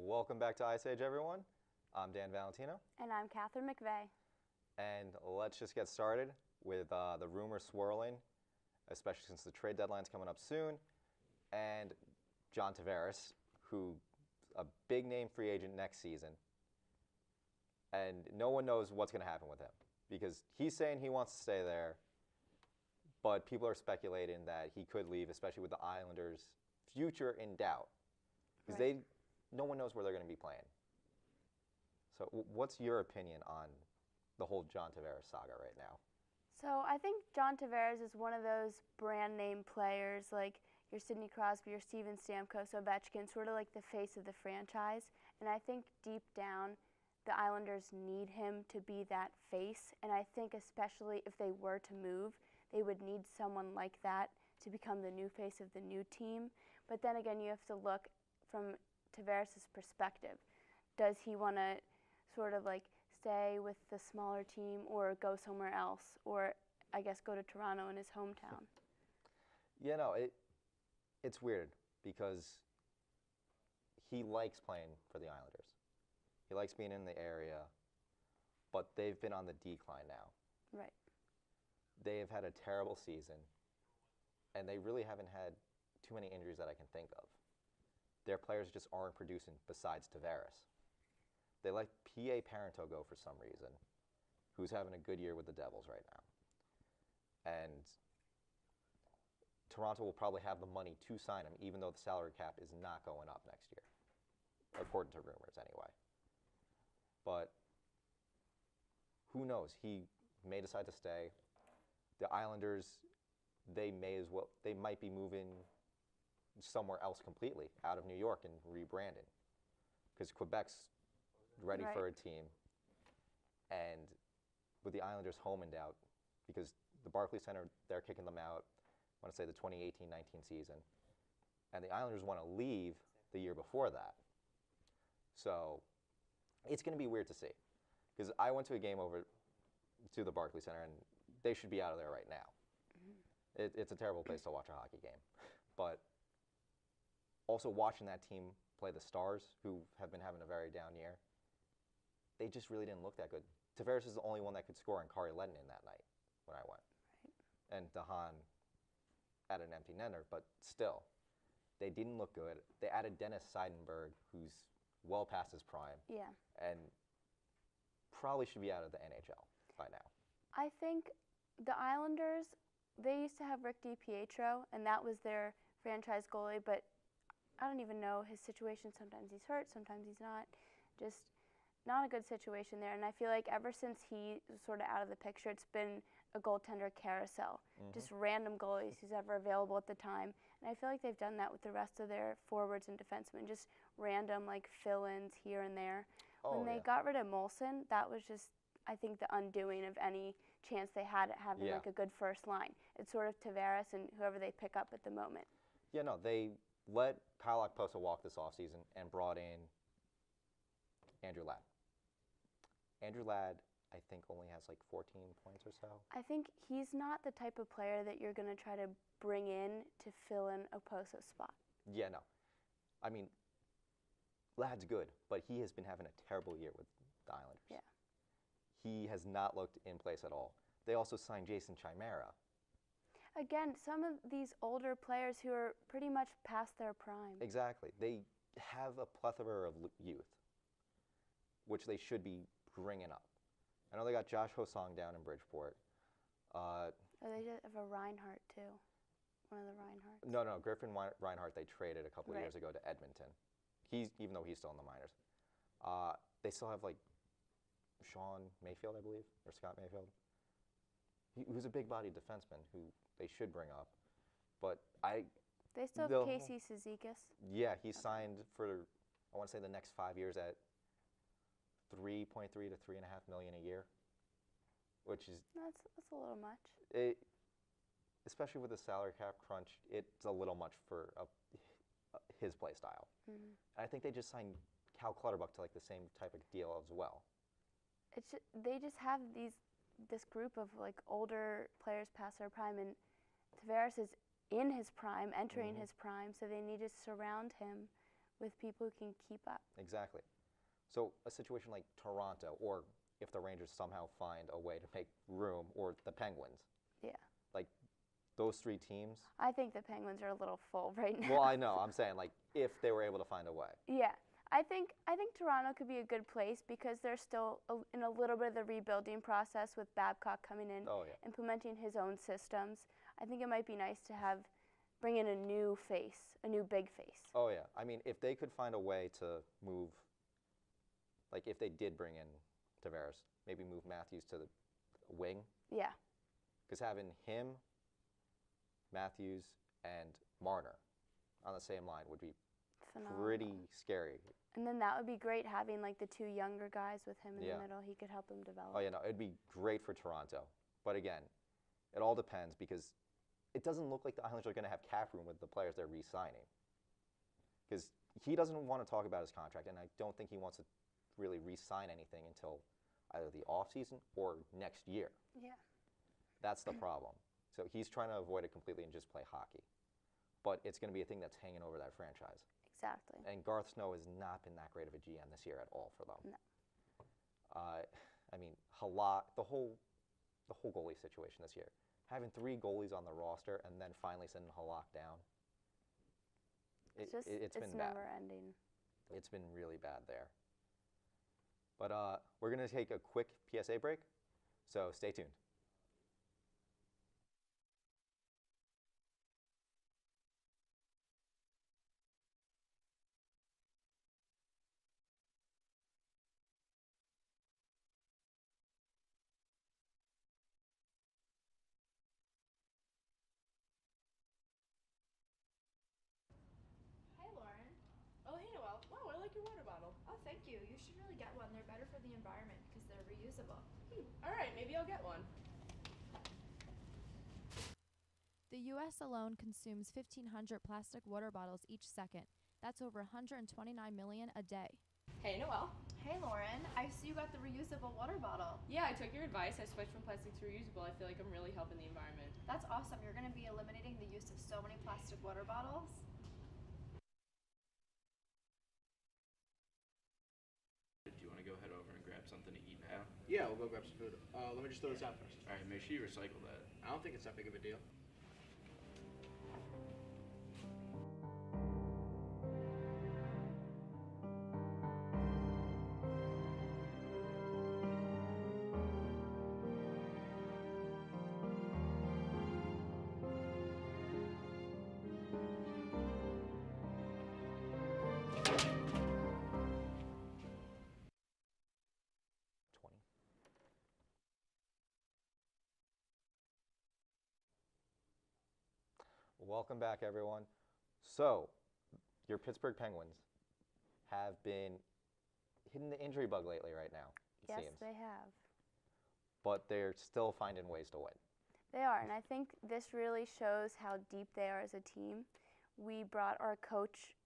Welcome back to Ice Age, everyone. I'm Dan Valentino, And I'm Catherine McVeigh. and let's just get started with the rumors swirling, especially since the trade deadline's coming up soon, and John Tavares, who a big name free agent next season, and no one knows what's going to happen with him because he's saying he wants to stay there, but people are speculating that he could leave, especially with the Islanders' future in doubt, because Right. no one knows where they're going to be playing. So, what's your opinion on the whole John Tavares saga right now? So I think John Tavares is one of those brand name players like your Sidney Crosby or Steven Stamkos, Ovechkin, sort of like the face of the franchise. And I think deep down, the Islanders need him to be that face. And I think especially if they were to move, they would need someone like that to become the new face of the new team. But then again, you have to look from Tavares' perspective. Does he want to sort of like stay with the smaller team or go somewhere else, or I guess go to Toronto in his hometown? Yeah, no, it's weird because he likes playing for the Islanders. He likes being in the area, but they've been on the decline now. Right. They have had a terrible season, and they really haven't had too many injuries that I can think of. Their players just aren't producing besides Tavares. They let P.A. Parenteau for some reason, who's having a good year with the Devils right now. And Toronto will probably have the money to sign him, even though the salary cap is not going up next year, according to rumors anyway. But who knows? He may decide to stay. The Islanders, they might be moving somewhere else completely out of New York and rebranding, because Quebec's ready Right. for a team, and with the Islanders home in doubt, because the Barclays Center, they're kicking them out, I want to say the 2018-19 season, and the Islanders want to leave the year before that. So it's going to be weird to see, because I went to a game over to the Barclays Center, and they should be out of there right now. It's a terrible place to watch a hockey game. But also watching that team play the Stars, who have been having a very down year, they just really didn't look that good. Tavares is the only one that could score, and Kari Lehtinen that night when I went. Right. And Dahan at an empty netter, but still, they didn't look good. They added Dennis Seidenberg, who's well past his prime, Yeah. and probably should be out of the NHL by now. I think the Islanders, they used to have Rick DiPietro, and that was their franchise goalie, but I don't even know his situation. Sometimes he's hurt, sometimes he's not. Just not a good situation there. And I feel like ever since he was sort of out of the picture, it's been a goaltender carousel. Just random goalies who's ever available at the time. And I feel like they've done that with the rest of their forwards and defensemen, just random like fill-ins here and there. Oh, When they yeah. got rid of Molson, that was just, I think, the undoing of any chance they had at having Yeah. like a good first line. It's sort of Tavares and whoever they pick up at the moment. Yeah, no, they let Kyle Okposo walk this offseason and brought in Andrew Ladd. Andrew Ladd, I think, only has like 14 points or so. I think he's not the type of player that you're going to try to bring in to fill in Oposo's spot. Yeah, no. I mean, Ladd's good, but he has been having a terrible year with the Islanders. Yeah. He has not looked in place at all. They also signed Jason Chimera. Again, some of these older players who are pretty much past their prime. Exactly. They have a plethora of youth, which they should be bringing up. I know they got Josh Hosong down in Bridgeport. Or they just have a Reinhardt too. One of the Reinhardts. No, Griffin Reinhardt they traded a couple of Right. years ago to Edmonton. Even though he's still in the minors. They still have like Sean Mayfield, I believe, or Scott Mayfield. Who's a big-bodied defenseman who they should bring up. But They still have they'll- Casey Cizikas. yeah, he signed for, I want to say, the next 5 years at 3.3 to 3.5 million a year, which is That's a little much. especially with the salary cap crunch, it's a little much for his play style. Mm-hmm. And I think they just signed Cal Clutterbuck to like the same type of deal as well. They just have this group of like older players past their prime, and Tavares is in his prime, entering his prime, so they need to surround him with people who can keep up. Exactly. So a situation like Toronto, or if the Rangers somehow find a way to make room, or the Penguins, Yeah. like those three teams. I think the Penguins are a little full right now. Well, I know. I'm saying like if they were able to find a way. Yeah. I think Toronto could be a good place because they're still in a little bit of the rebuilding process with Babcock coming in, Oh, yeah. implementing his own systems. I think it might be nice to bring in a new face, a new big face. Oh, yeah. I mean, if they could find a way to move, like if they did bring in Tavares, maybe move Matthews to the wing. Yeah. Because having him, Matthews, and Marner on the same line would be Phenomenal. pretty scary. And then that would be great having like the two younger guys with him in Yeah. the middle. He could help them develop. Oh, yeah, no, it'd be great for Toronto. But again, it all depends because it doesn't look like the Islanders are going to have cap room with the players they're re-signing. Because he doesn't want to talk about his contract, and I don't think he wants to really re-sign anything until either the offseason or next year. Yeah. That's the problem. So he's trying to avoid it completely and just play hockey. But it's going to be a thing that's hanging over that franchise. Exactly. And Garth Snow has not been that great of a GM this year at all for them. No. I mean, Halak, the whole goalie situation this year. Having 3 goalies on the roster and then finally sending Halak down. It's been bad. Never ending. It's been really bad there. But we're going to take a quick PSA break, so stay tuned. Hi, Lauren. Oh, hey, Noelle. Wow, I like your water bottle. Oh, thank you. You should really get one. They're better for the environment because they're reusable. All right, maybe I'll get one. The U.S. alone consumes 1,500 plastic water bottles each second. That's over 129 million a day. Hey, Noelle. Hey, Lauren. I see you got the reusable water bottle. Yeah, I took your advice. I switched from plastic to reusable. I feel like I'm really helping the environment. That's awesome. You're going to be eliminating the use of so many plastic water bottles. Do you want to go head over and grab something to eat now? Yeah, we'll go grab some food. Let me just throw this out first. All right, make sure you recycle that. I don't think it's that big of a deal. Welcome back, everyone. So, your Pittsburgh Penguins have been hitting the injury bug lately right now, it Yes, seems. they have. But they're still finding ways to win. They are, and I think this really shows how deep they are as a team. We brought our coach,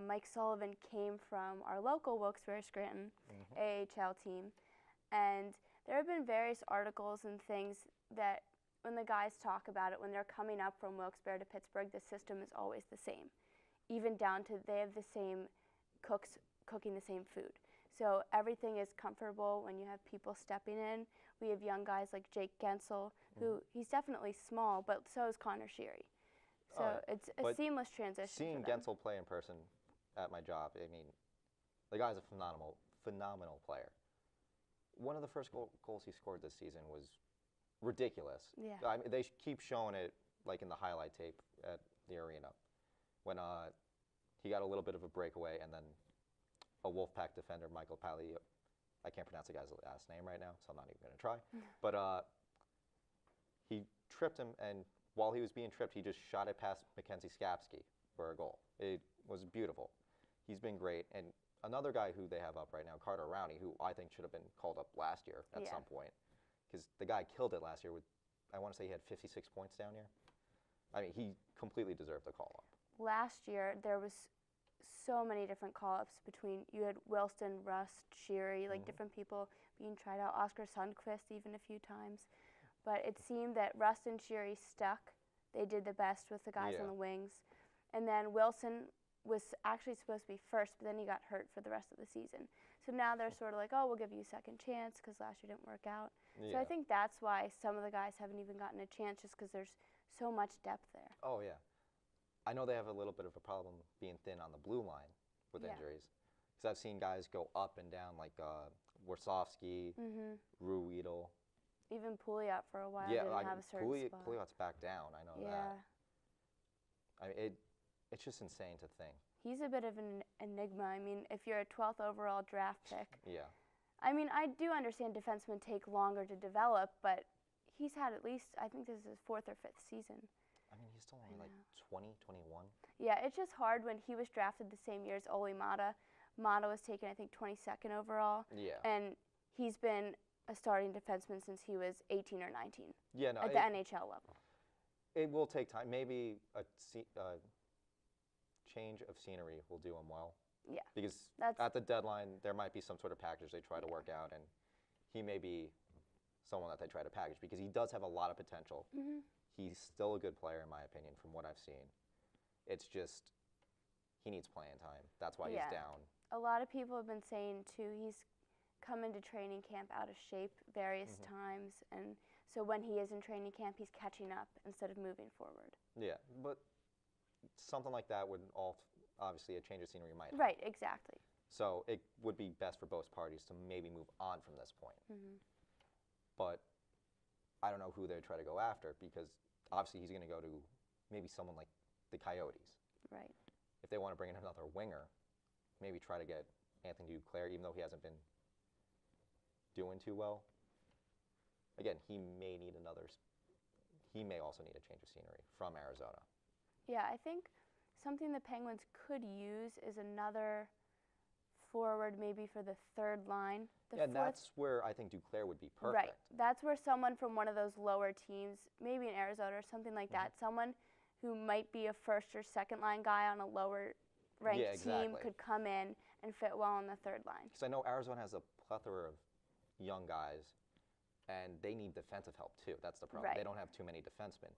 Mike Sullivan, came from our local Wilkes-Barre Scranton AHL team, and there have been various articles and things that when the guys talk about it, when they're coming up from Wilkes-Barre to Pittsburgh, the system is always the same, even down to they have the same cooks cooking the same food. So everything is comfortable when you have people stepping in. We have young guys like Jake Gensel, who he's definitely small, but so is Connor Sheary. So it's a But seamless transition Seeing for them. Gensel play in person at my job, I mean, the guy's a phenomenal player. One of the first goals he scored this season was ridiculous. Yeah. I mean, they keep showing it like in the highlight tape at the arena when he got a little bit of a breakaway and then a Wolfpack defender, Michael Pali, I can't pronounce the guy's last name right now, so I'm not even going to try. But he tripped him, and while he was being tripped, he just shot it past Mackenzie Skapski for a goal. It was beautiful. He's been great. And another guy who they have up right now, Carter Rowney, who I think should have been called up last year at some point, because the guy killed it last year with, I want to say he had 56 points down here. I mean, he completely deserved the call-up. Last year, there was so many different call-ups between, you had Wilson, Rust, Sheary, like different people being tried out, Oscar Sundqvist even a few times. But it seemed that Rust and Sheary stuck. They did the best with the guys on the wings. And then Wilson was actually supposed to be first, but then he got hurt for the rest of the season. So now they're sort of like, oh, we'll give you a second chance because last year didn't work out. So I think that's why some of the guys haven't even gotten a chance, just because there's so much depth there. Oh, yeah. I know they have a little bit of a problem being thin on the blue line with Yeah. injuries. Because I've seen guys go up and down, like Warsofsky, Ruedel. Even Pouliot for a while Yeah, didn't have a certain spot. Pouliot's back down. I know Yeah. that. I mean, it's just insane to think. He's a bit of an enigma. I mean, if you're a 12th overall draft pick, Yeah. I mean, I do understand defensemen take longer to develop, but he's had at least, I think this is his 4th or 5th season. I mean, he's still only I like know. 20, 21. Yeah, it's just hard when he was drafted the same year as Ole Mata. Mata was taken, I think, 22nd overall, Yeah. and he's been a starting defenseman since he was 18 or 19 Yeah, no, at the NHL level. it will take time. Maybe a change of scenery will do him well. Yeah. Because That's- at the deadline, there might be some sort of package they try to work out, and he may be someone that they try to package because he does have a lot of potential. He's still a good player, in my opinion, from what I've seen. It's just he needs playing time. That's why Yeah. he's down. A lot of people have been saying, too, he's come into training camp out of shape various times, and so when he is in training camp, he's catching up instead of moving forward. Yeah, but something like that would obviously a change of scenery might help. Right, exactly. So it would be best for both parties to maybe move on from this point. But I don't know who they try to go after because obviously he's going to go to maybe someone like the Coyotes. Right. If they want to bring in another winger, maybe try to get Anthony Duclair, even though he hasn't been doing too well. Again, he may need he may also need a change of scenery from Arizona. Yeah, I think something the Penguins could use is another forward maybe for the third line. The Yeah, and fourth- that's where I think Duclair would be perfect. Right. That's where someone from one of those lower teams, maybe in Arizona or something like that, someone who might be a first or second line guy on a lower ranked Yeah, team exactly. could come in and fit well on the third line. Because I know Arizona has a plethora of young guys, and they need defensive help too. That's the problem. Right. They don't have too many defensemen.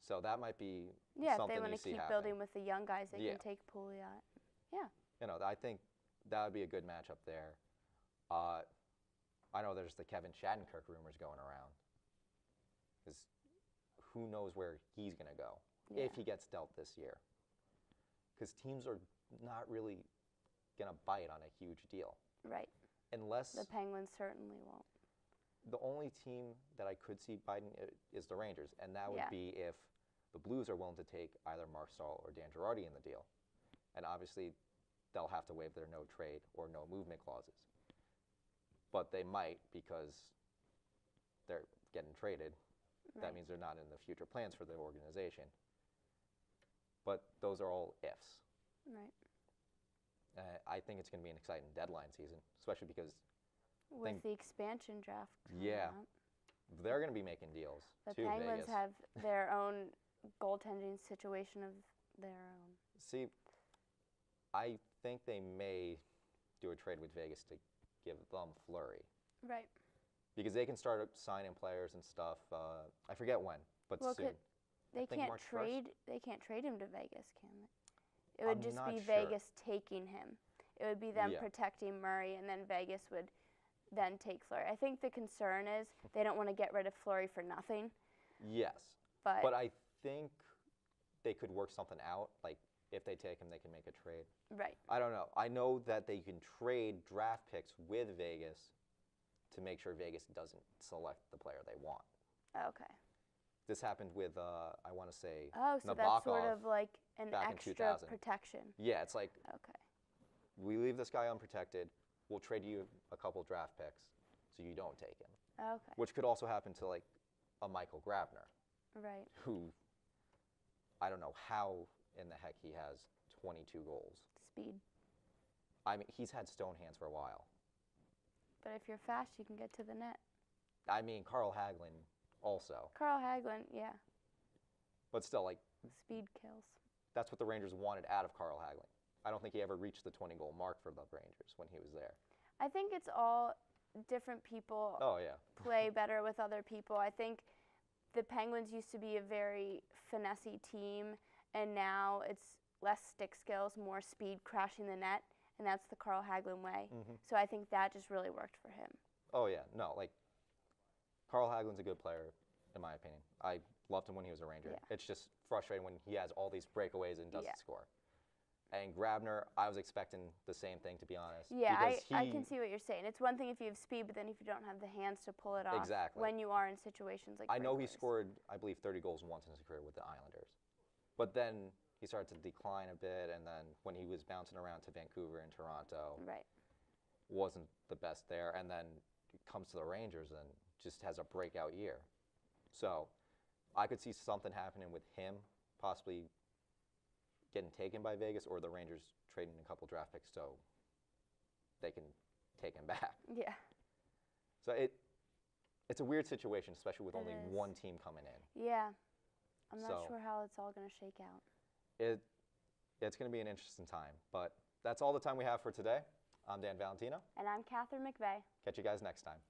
So that might be Yeah, if something they want you to see keep happen. building with the young guys, they Yeah. can take Pouliot. You know, I think that would be a good matchup there. I know there's the Kevin Shattenkirk rumors going around. Because who knows where he's going to go if he gets dealt this year. Because teams are not really going to bite on a huge deal. Right. Unless The Penguins certainly won't. the only team that I could see biting is the Rangers, and that would Yeah. be if the Blues are willing to take either Marc Stahl or Dan Girardi in the deal. And obviously, they'll have to waive their no trade or no movement clauses. But they might because they're getting traded. That Right. means they're not in the future plans for the organization. But those are all ifs. Right. I think it's going to be an exciting deadline season, especially because With Think- the expansion draft coming Yeah. up. they're going to be making deals The too, Penguins Vegas. have their own goaltending situation of their own. See, I think they may do a trade with Vegas to give them Fleury Right. because they can start signing players and stuff. I forget when, but Well, soon. They think can't March 1st? trade. They can't trade him to Vegas, can they? It would I'm just not be sure. Vegas taking him. It would be them Yeah. protecting Murray, and then Vegas would then take Fleury. I think the concern is they don't want to get rid of Fleury for nothing. Yes, But, but I think they could work something out. Like if they take him, they can make a trade. right. I don't know. I know that they can trade draft picks with Vegas to make sure Vegas doesn't select the player they want. Okay. This happened with I want to say Oh, so that's sort Nabokov of like an back in extra 2000. protection. Yeah, it's like Okay. we leave this guy unprotected. We'll trade you a couple draft picks so you don't take him. Okay. Which could also happen to like a Michael Grabner, Right. who I don't know how in the heck he has 22 goals. Speed. I mean, he's had stone hands for a while. But if you're fast, you can get to the net. I mean, Carl Hagelin also. Carl Hagelin, yeah. But still, like, Speed kills. that's what the Rangers wanted out of Carl Hagelin. I don't think he ever reached the 20-goal mark for the Rangers when he was there. I think it's all different people Oh, yeah. play better with other people. I think the Penguins used to be a very finessey team, and now it's less stick skills, more speed, crashing the net, and that's the Carl Hagelin way. Mm-hmm. So I think that just really worked for him. Oh yeah, no, like Carl Hagelin's a good player, in my opinion. I loved him when he was a Ranger. Yeah. It's just frustrating when he has all these breakaways and doesn't Yeah. score. And Grabner, I was expecting the same thing, to be honest. Yeah, because I he- can see what you're saying. It's one thing if you have speed, but then if you don't have the hands to pull it off Exactly. when you are in situations like I know he breakaways. scored, I believe, 30 goals once in his career with the Islanders. But then he started to decline a bit, and then when he was bouncing around to Vancouver and Toronto, Right. wasn't the best there. And then comes to the Rangers and just has a breakout year. So I could see something happening with him, possibly getting taken by Vegas, or the Rangers trading a couple draft picks so they can take him back. Yeah. So it's a weird situation, especially with It only is. one team coming in. Yeah. I'm not So- sure how it's all going to shake out. It's going to be an interesting time. But that's all the time we have for today. I'm Dan Valentino. And I'm Catherine McVeigh. Catch you guys next time.